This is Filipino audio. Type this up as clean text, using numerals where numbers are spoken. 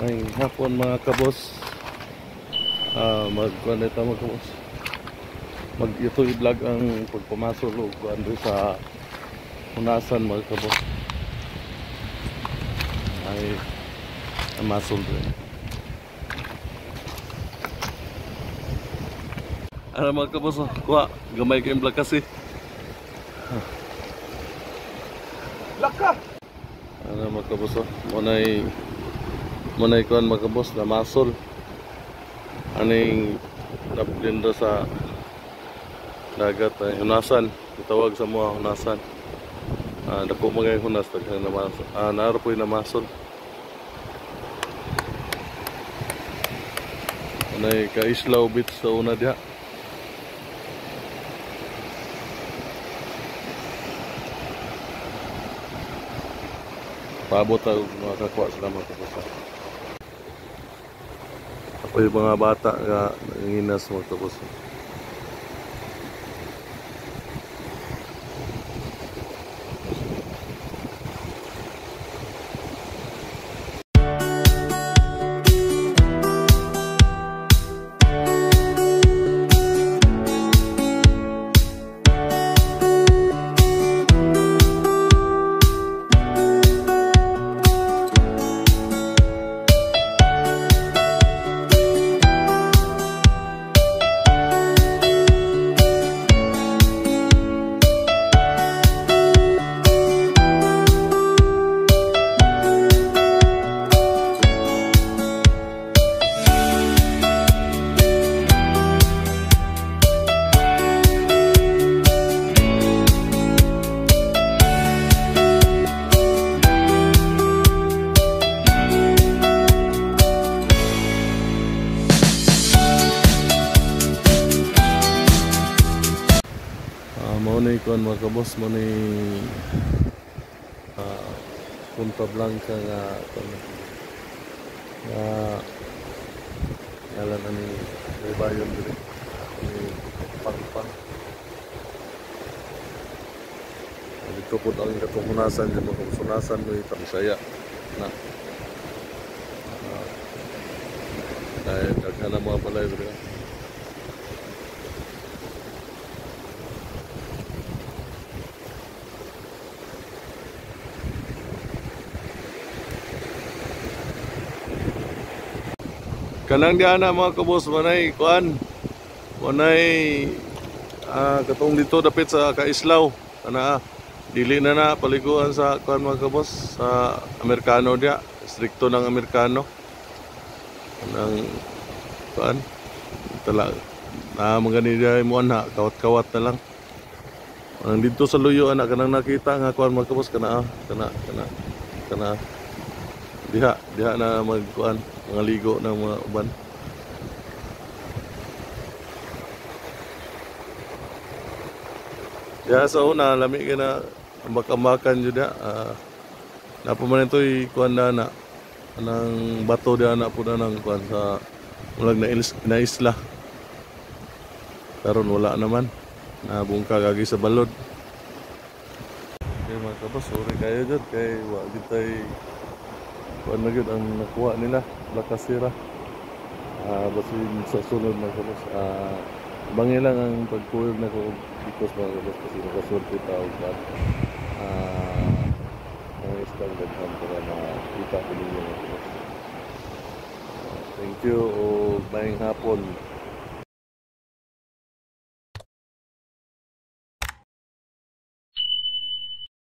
Ay hapon mga kabos. Magkuhan ito mga kabos. Ito i-vlog ang pagpamasok o kuhan sa hunasan mga kabos. Ay masol rin. Ano mga kabos, kuha gamay kayong vlog kasi. Laka! Ano mga kabos, Munay kuhan mga kabos na masol. Aning nablindo sa dagat ay hunasan. Itawag sa mga hunasan. Dako mga hunas taghang namasol. Naaro po yung namasol. Munay ka-Islao Beach sa una diha. Paabot ako makakuha sila mga kabos. Ako yung mga bata nga nanginas mga kabos. Maunay kuan mga kabos, maunay Punta Blanca nga ngalan ani Baybayon diri ni Pangpang. Dito po ang katong hunasan dyan mga kabos, hunasan mo itang Bisaya na dahil daghan na mga balay diri. Kanang diyan na mga kabos, manay kuan, manay katong dito dapit sa ka-Islao, dili na paliguan sa kuan mga kabos, sa Amerikano dia, strikto ng Amerikano. Kanang kuan, tala magani dia mo na kawat-kawat na lang. Kanang dito sa luyo anak kanang nakita nga kuan mga kabos kana diha na magkuan mga ligo ng mga uban. Ya sa una lami ka na ambak-ambakan jud dia. Napaman ito'y kuan na anang bato dia na po na ng kuan sa mulag na isla. Karon wala naman. Nabungka gagi sa balod. Okay mga kabos, sorry kayo dyan kay wa gitay kuan na gud ang nakuha nila lakasira. Basi sa sunod mga kabos, bangi lang ang pagkuwid na ko because mga kabos kasi nakasulti tao ba mga standard ham para makita ko ninyo mga kabos. Thank you o maayong hapon.